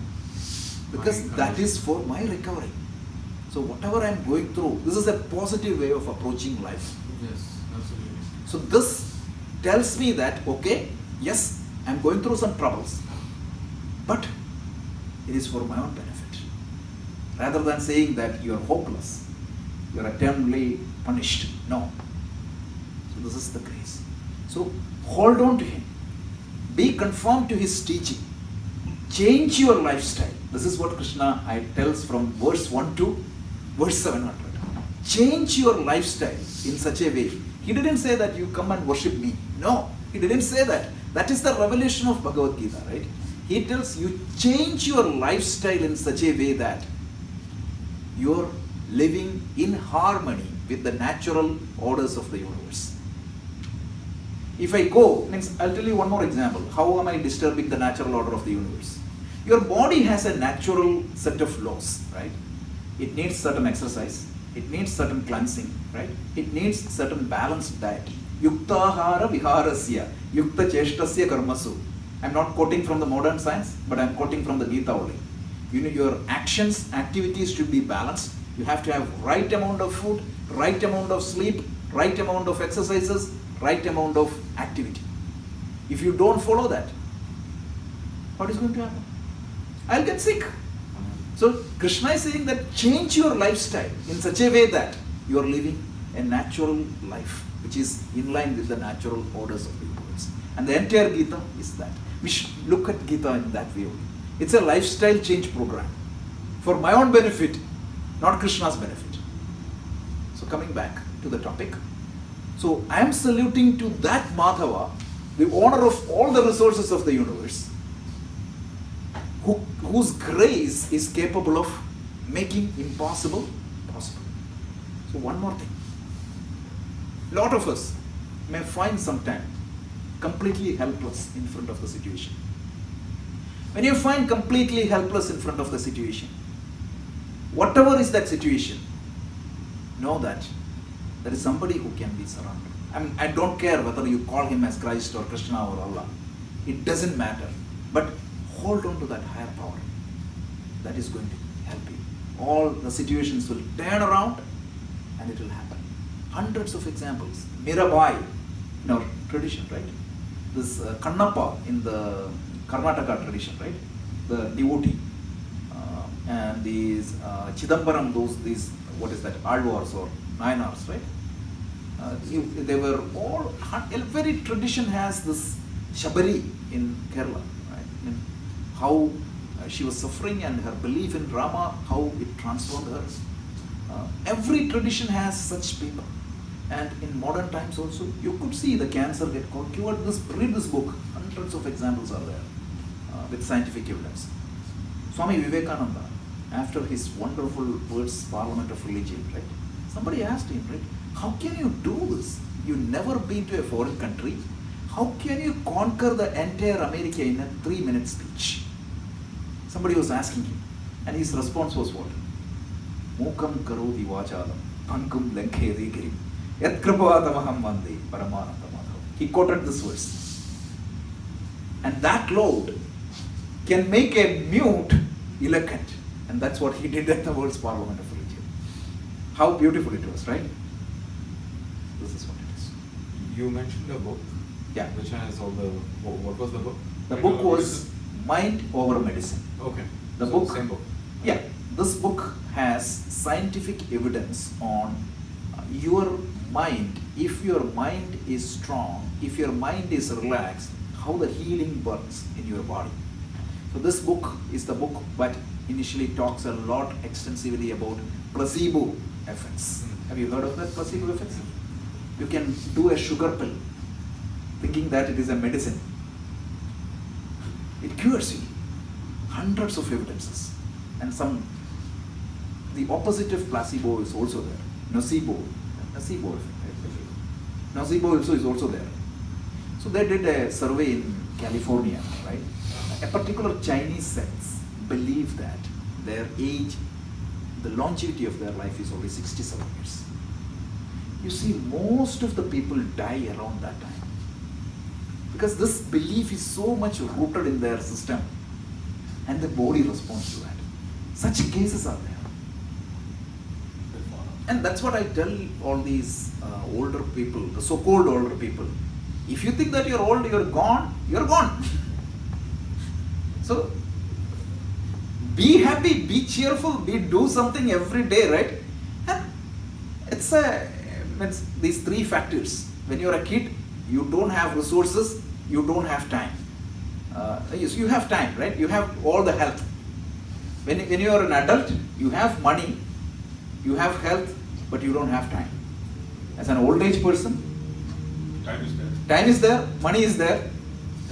Because that is for my recovery. So whatever I am going through, this is a positive way of approaching life. Yes, absolutely. So this tells me that, okay, yes, I am going through some troubles, but it is for my own benefit. Rather than saying that you are hopeless, you are eternally punished. No, So this is the grace. So hold on to Him. Be conformed to His teaching. Change your lifestyle. This is what Krishna tells from verse 1 to verse 700. Change your lifestyle in such a way. He didn't say that you come and worship me. No, He didn't say that. That is the revelation of Bhagavad Gita, right? He tells you change your lifestyle in such a way that you're living in harmony with the natural orders of the universe. If I go, means I'll tell you one more example. How am I disturbing the natural order of the universe? Your body has a natural set of laws, right? It needs certain exercise. It needs certain cleansing, right? It needs certain balanced diet. Yuktahara viharasya, yukta cheshtasya karmasu. I'm not quoting from the modern science, but I'm quoting from the Gita only. You know, your actions, activities should be balanced. You have to have right amount of food, right amount of sleep, right amount of exercises, right amount of activity. If you don't follow that, what is going to happen? I'll get sick. So Krishna is saying that change your lifestyle in such a way that you are living a natural life, which is in line with the natural orders of the universe. And the entire Gita is that. We should look at Gita in that way. It's a lifestyle change program for my own benefit, not Krishna's benefit. So coming back to the topic. So I am saluting to that Madhava, the owner of all the resources of the universe, whose grace is capable of making impossible possible. So one more thing. A lot of us may find sometime completely helpless in front of the situation. When you find completely helpless in front of the situation, whatever is that situation, know that there is somebody who can be surrounded. I don't care whether you call him as Christ or Krishna or Allah. It doesn't matter. But hold on to that higher power. That is going to help you. All the situations will turn around and it will happen. Hundreds of examples. Mirabai in our tradition, right? This Kannappa in the Karnataka tradition, right? The devotee. And these Chidambaram, these, what is that, Alvars or Nayanars, right? They were all, every tradition has this Shabari in Kerala, right? I mean, how she was suffering and her belief in Rama, how it transformed her. Every tradition has such people. And in modern times also, you could see the cancer get cured. Read this book, hundreds of examples are there with scientific evidence. Swami Vivekananda, after his wonderful words, Parliament of Religion, right? Somebody asked him, right? How can you do this? You've never been to a foreign country. How can you conquer the entire America in a 3-minute speech? Somebody was asking him, and his response was what? Mukam karoti vachalam, pankum lenkhe girim, yat kripatamaham vande paramananda madhav. He quoted this verse. And that Lord can make a mute eloquent. And that's what he did at the world's Parliament of Religion. How beautiful it was, right? This is what it is. You mentioned a book. Yeah. Which has all the. What was the book? The book was Mind Over Medicine. Okay. The So book. Same book. Yeah. This book has scientific evidence on your mind. If your mind is strong, if your mind is relaxed, how the healing works in your body. So this book is the book that initially talks a lot extensively about placebo effects. Have you heard of that, placebo effects? You can do a sugar pill thinking that it is a medicine. It cures you. Hundreds of evidences. And the opposite of placebo is also there. Nocebo effect. Right? Nocebo also is also there. So they did a survey in California, right? A particular Chinese sects believe that their age, the longevity of their life is only 67 years. You see, most of the people die around that time. Because this belief is so much rooted in their system and the body responds to that. Such cases are there. And that's what I tell all these older people, the so-called older people. If you think that you're old, you're gone, you're gone. So, be happy, be cheerful, do something every day, right? And it's these 3 factors. When you're a kid, you don't have resources, you don't have time. You have time, right? You have all the health. When you are an adult, you have money, you have health, but you don't have time. As an old age person, Time is there. time is there, money is there,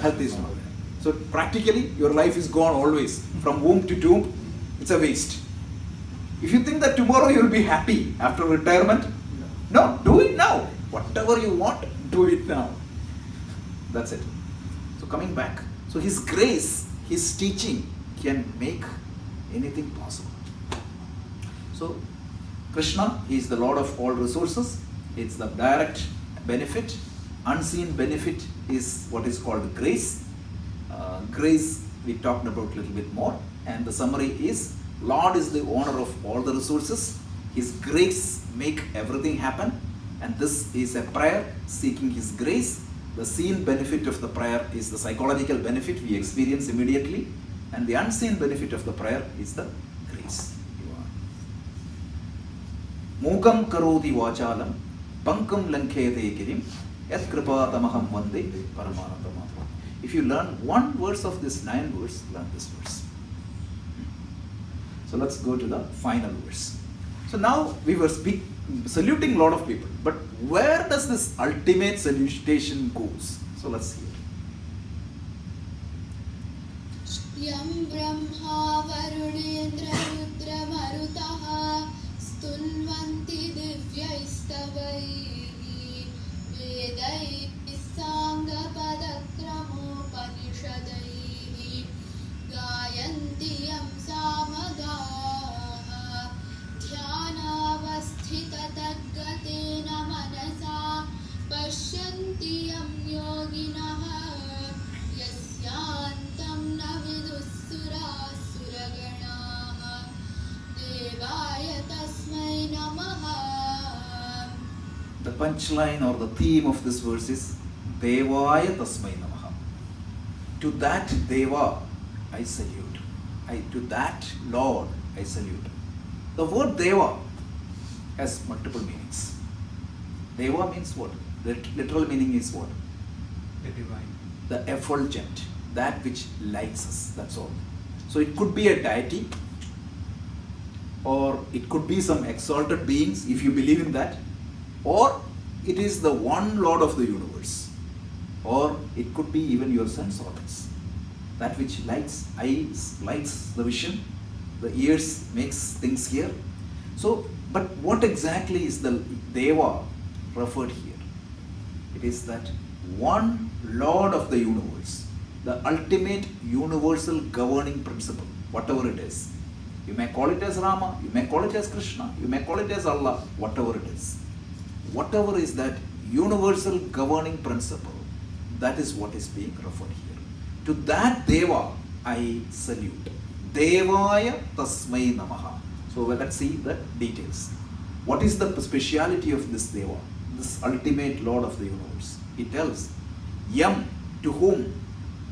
health is not there. So practically, your life is gone always. From womb to tomb, it's a waste. If you think that tomorrow you will be happy after retirement, no, do it now. Whatever you want, do it now. That's it. So coming back, so His grace, His teaching can make anything possible. So Krishna, He is the Lord of all resources. It's the direct benefit. Unseen benefit is what is called grace. Grace we talked about a little bit more, and the summary is Lord is the owner of all the resources. His grace make everything happen, and this is a prayer seeking His grace. The seen benefit of the prayer is the psychological benefit we experience immediately, and the unseen benefit of the prayer is the grace. Mukam karoti vachalam pankam lankhete girim yat kripatamaham vande paramanandam. If you learn one verse of this 9 verse, learn this verse. So let's go to the final verse. So now we were saluting a lot of people, but where does this ultimate salutation goes? So let's hear. Yam Brahma Varunendra Rudra Marutaha Stunvanti Divyaistavaihi Vedai Sangha Padakramo Panishadaihi Gayanti Yam Samagaha Dhyanavasthita Tadgatena Manasa Pashyanti Yam Yoginaha Yasyantam Navidussura Suraganaha Devaya Tasmai Namaha. The punchline or the theme of this verse is Devaya Tasmai Namaha. To that Deva I salute. To that Lord I salute. The word Deva has multiple meanings. Deva means what? The literal meaning is what? The divine. The effulgent, that which lights us, that's all. So it could be a deity, or it could be some exalted beings if you believe in that, or it is the one Lord of the universe, or it could be even your sense organs, that which lights, eyes lights the vision, the ears makes things hear. So, but what exactly is the Deva referred here? It is that one Lord of the universe, the ultimate universal governing principle, whatever it is. You may call it as Rama, you may call it as Krishna, you may call it as Allah, whatever it is. Whatever is that universal governing principle, that is what is being referred here. To that Deva I salute. Devaya Tasmai Namaha. So let's see the details. What is the speciality of this Deva, this ultimate Lord of the universe? He tells, Yam, to whom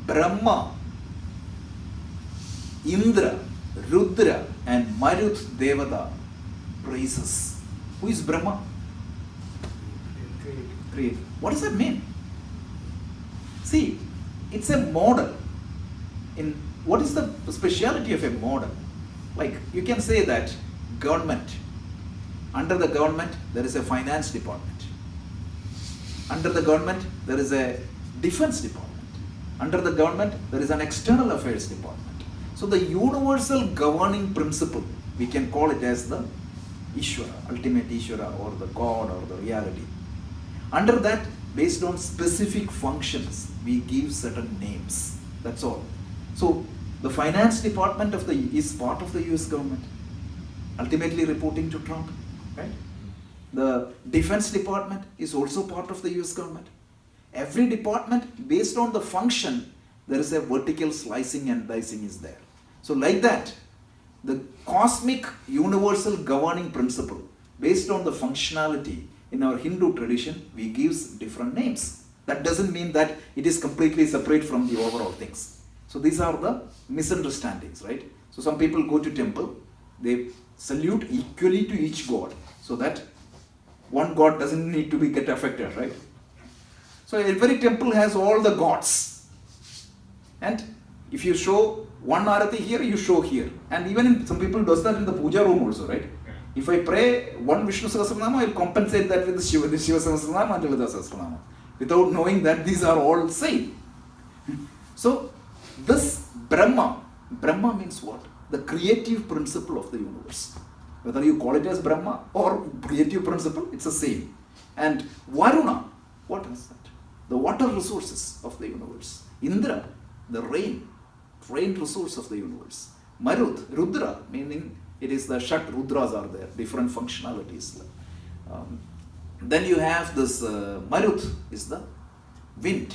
Brahma, Indra, Rudra and Marut Devata praises. Who is Brahma? Creator. What does that mean? See, it's a model. What is the speciality of a model? Like you can say that government, under the government there is a finance department. Under the government there is a defense department. Under the government there is an external affairs department. So the universal governing principle, we can call it as the Ishvara, ultimate Ishvara, or the God, or the reality. Under that, based on specific functions, we give certain names. That's all. So the finance department is part of the US government, ultimately reporting to Trump, right? The defense department is also part of the US government. Every department, based on the function, there is a vertical slicing and dicing is there. So like that, the cosmic universal governing principle, based on the functionality, in our Hindu tradition, we give different names. That doesn't mean that it is completely separate from the overall things. So these are the misunderstandings, right? So some people go to temple, they salute equally to each god, so that one god doesn't need to get affected, right? So every temple has all the gods. And if you show one arati here, you show here. And even some people does that in the puja room also, right? If I pray one Vishnu Sahasranama, I will compensate that with the Shiva Sahasranama and Lalitha Sahasranama, without knowing that these are all same. So this Brahma means what? The creative principle of the universe. Whether you call it as Brahma or creative principle, it's the same. And Varuna, what is that? The water resources of the universe. Indra, the rain resource of the universe. Marut, Rudra, meaning it is the Shat Rudras are there, different functionalities. Then you have this Marut is the wind.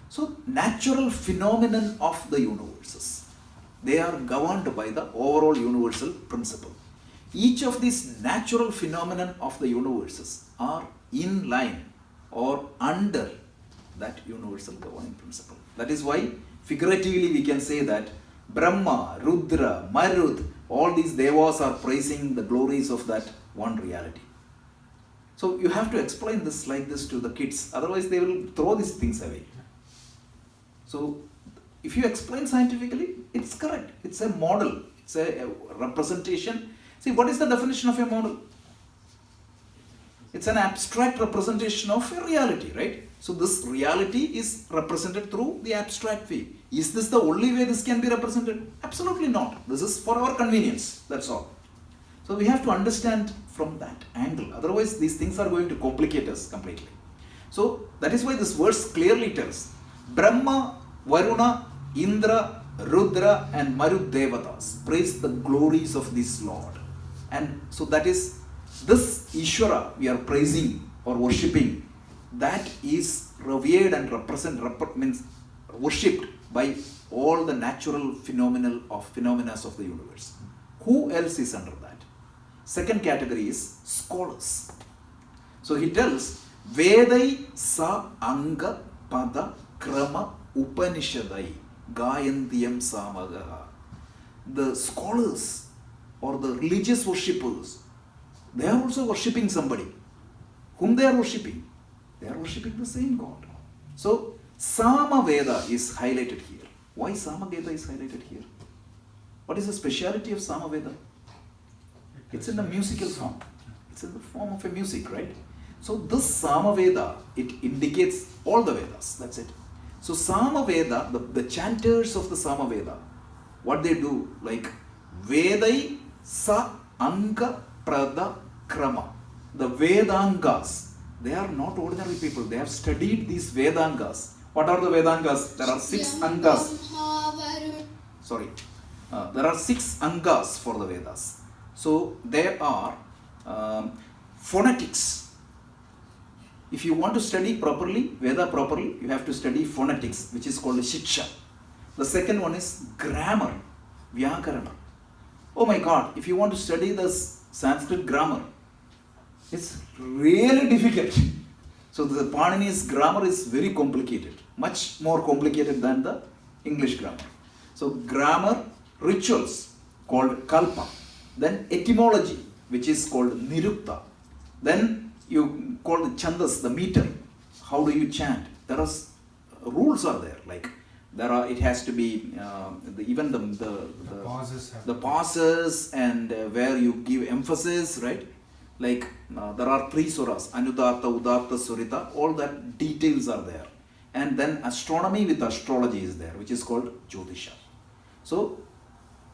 So natural phenomenon of the universes. They are governed by the overall universal principle. Each of these natural phenomenon of the universes are in line or under that universal governing principle. That is why figuratively we can say that Brahma, Rudra, Marut, all these devas are praising the glories of that one reality. So you have to explain this like this to the kids, otherwise they will throw these things away. So if you explain scientifically, it's correct. It's a model, it's a representation. See, what is the definition of a model? It's an abstract representation of a reality, right? So this reality is represented through the abstract way. Is this the only way this can be represented? Absolutely not. This is for our convenience, that's all. So we have to understand from that angle. Otherwise, these things are going to complicate us completely. So that is why this verse clearly tells Brahma, Varuna, Indra, Rudra and Marut Devatas praise the glories of this Lord. And so that is this Ishvara we are praising or worshipping, that is revered and means worshipped by all the natural phenomena of the universe. Who else is under that? Second category is scholars. So he tells Vedai sa anga pada krama upanishadai gayantiyam samagaha. The scholars or the religious worshippers, they are also worshipping somebody. Whom they are worshipping? They are worshipping the same God. So Samaveda is highlighted here. Why Samaveda is highlighted here? What is the speciality of Samaveda? It's in a musical form. It's in the form of a music, right? So this Samaveda, it indicates all the Vedas. That's it. So Samaveda, the chanters of the Samaveda, what they do, like Vedai sa anga prada krama. The Vedangas, they are not ordinary people. They have studied these Vedangas. What are the Vedangas? There are 6 angas. Sorry. There are 6 angas for the Vedas. So there are phonetics. If you want to study properly, Veda properly, you have to study phonetics, which is called Shiksha. The second one is grammar, Vyakarana. Oh my God, if you want to study the Sanskrit grammar, it's really difficult. So the Panini's grammar is very complicated, much more complicated than the English grammar. So grammar, rituals called kalpa, then etymology, which is called nirukta, then you call the chandas, the meter. How do you chant? There are rules are there, like there are. It has to be even the pauses and where you give emphasis, right? Like there are 3 suras, Anudatta, Udatta, Surita. All that details are there, and then astronomy with astrology is there, which is called Jyotisha. So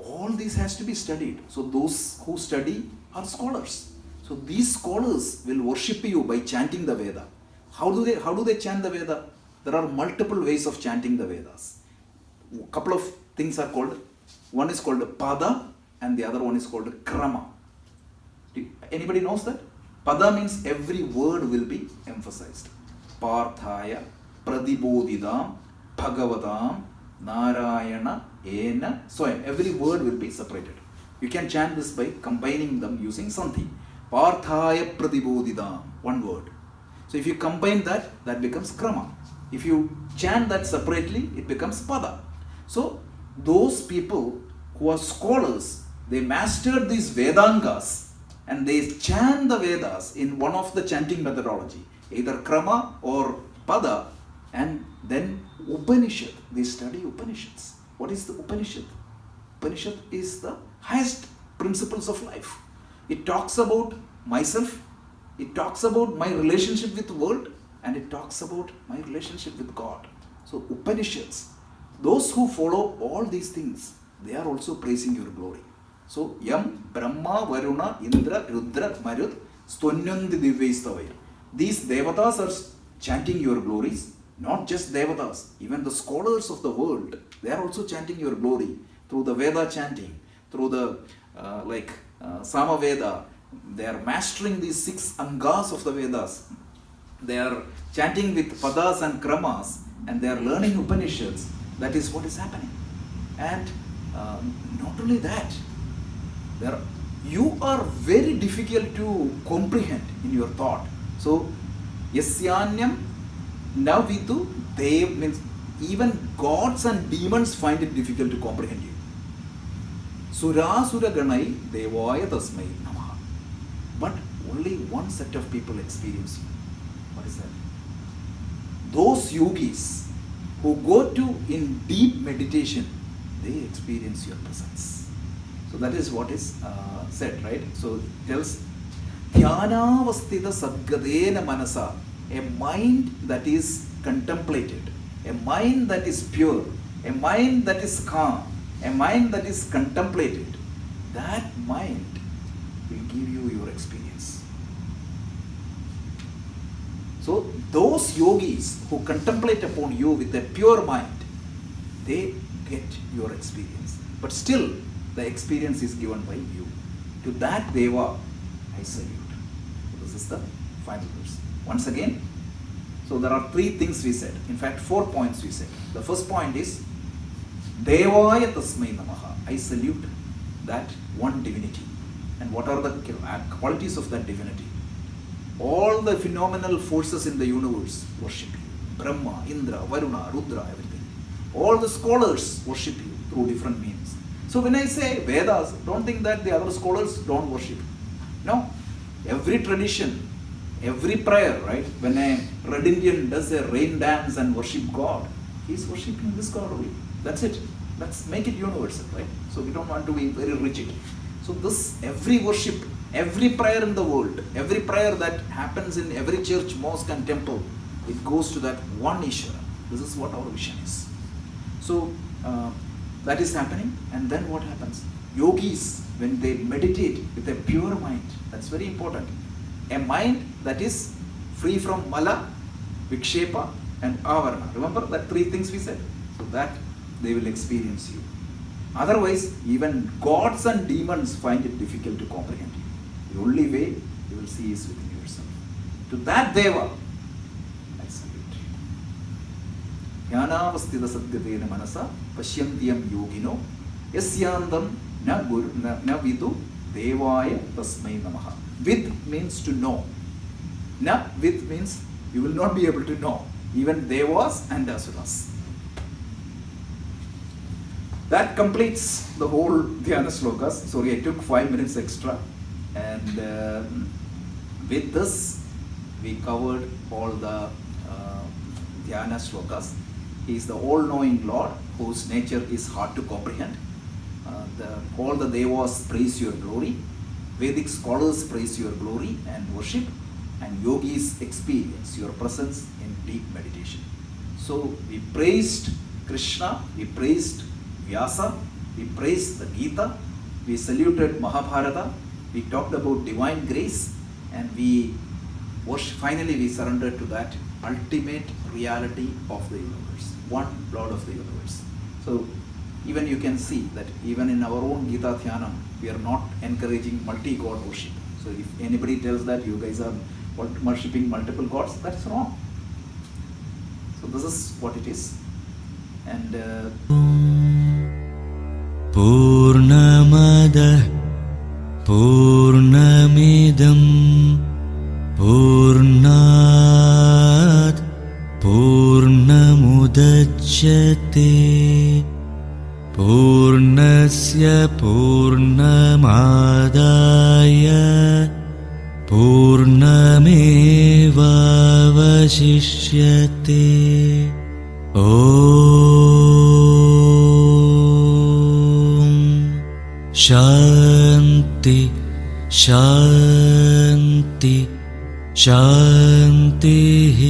all this has to be studied. So those who study are scholars. So these scholars will worship you by chanting the Veda. How do they chant the Veda? There are multiple ways of chanting the Vedas. A couple of things are called. One is called Pada and the other one is called Krama. Anybody knows that? Pada means every word will be emphasized. Parthaya, Pradibodhidam, Bhagavatam, Narayana, Ena. So every word will be separated. You can chant this by combining them using something. Parthaya Pradibodhidam, one word. So if you combine that, that becomes Krama. If you chant that separately, it becomes Pada. So those people who are scholars, they mastered these Vedangas and they chant the Vedas in one of the chanting methodology, either Krama or Pada, and then Upanishad. They study Upanishads. What is the Upanishad? Upanishad is the highest principles of life. It talks about myself, it talks about my relationship with the world, and it talks about my relationship with God. So Upanishads, those who follow all these things, they are also praising your glory. So Yam, Brahma, Varuna, Indra, Rudra, Marut, Stonyanti Divyastavaya. These devatas are chanting your glories. Not just devatas, even the scholars of the world, they are also chanting your glory through the Veda chanting, through the Sama Veda. They are mastering these 6 angas of the Vedas. They are chanting with padas and kramas, and they are learning Upanishads. That is what is happening. And not only that, you are very difficult to comprehend in your thought. So, Yasyanyam Navidu, Dev means even gods and demons find it difficult to comprehend you. Surasura Ganai Devaya Tasmai Namaha. But only one set of people experience you. What is that? Those yogis who go to in deep meditation, they experience your presence. So that is what is said, right? So it tells Dhyanavastita Sadgadena Manasa, a mind that is contemplated, a mind that is pure, a mind that is calm, a mind that is contemplated. That mind will give you your experience. So those yogis who contemplate upon you with a pure mind, they get your experience. But still, the experience is given by you. To that Deva, I salute. So this is the final verse. Once again, so there are 3 things we said. In fact, 4 points we said. The first point is Devaya Tasmai Namaha. I salute that one divinity. And what are the qualities of that divinity? All the phenomenal forces in the universe worship you. Brahma, Indra, Varuna, Rudra, everything. All the scholars worship you through different means. So when I say Vedas, don't think that the other scholars don't worship. No. Every tradition, every prayer, right? When a Red Indian does a rain dance and worship God, he is worshipping this God only. That's it. Let's make it universal, right? So we don't want to be very rigid. So this, every worship, every prayer in the world, every prayer that happens in every church, mosque and temple, it goes to that one Ishvara. This is what our vision is. So that is happening, and then what happens? Yogis, when they meditate with a pure mind, that's very important. A mind that is free from mala, vikshepa and avarana. Remember that 3 things we said? So that they will experience you. Otherwise, even gods and demons find it difficult to comprehend you. The only way you will see is within yourself. To that Deva, I salute. Jnanavastita sadgadena manasa pashyantiyam yogino yasyandam na vidu devaya tasmai namaha. Vid means to know. Na vid means you will not be able to know. Even devas and asuras. That completes the whole Dhyana slokas. Sorry, I took 5 minutes extra. And with this, we covered all the Dhyana slokas. He is the all-knowing Lord whose nature is hard to comprehend. All the Devas praise your glory. Vedic scholars praise your glory and worship. And yogis experience your presence in deep meditation. So we praised Krishna, we praised Vyasa, we praised the Gita, we saluted Mahabharata, we talked about divine grace, and finally we surrendered to that ultimate reality of the universe, one Lord of the universe. So even you can see that even in our own Gita Dhyanam, we are not encouraging multi-god worship. So if anybody tells that you guys are worshipping multiple gods, that's wrong. So this is what it is. And Purnamada Purnamidam Purnat Purnamudachyate Purnasya Purnamadaya पूर्णमेवावशिष्यते। ॐ शान्ति शान्ति शान्तिः।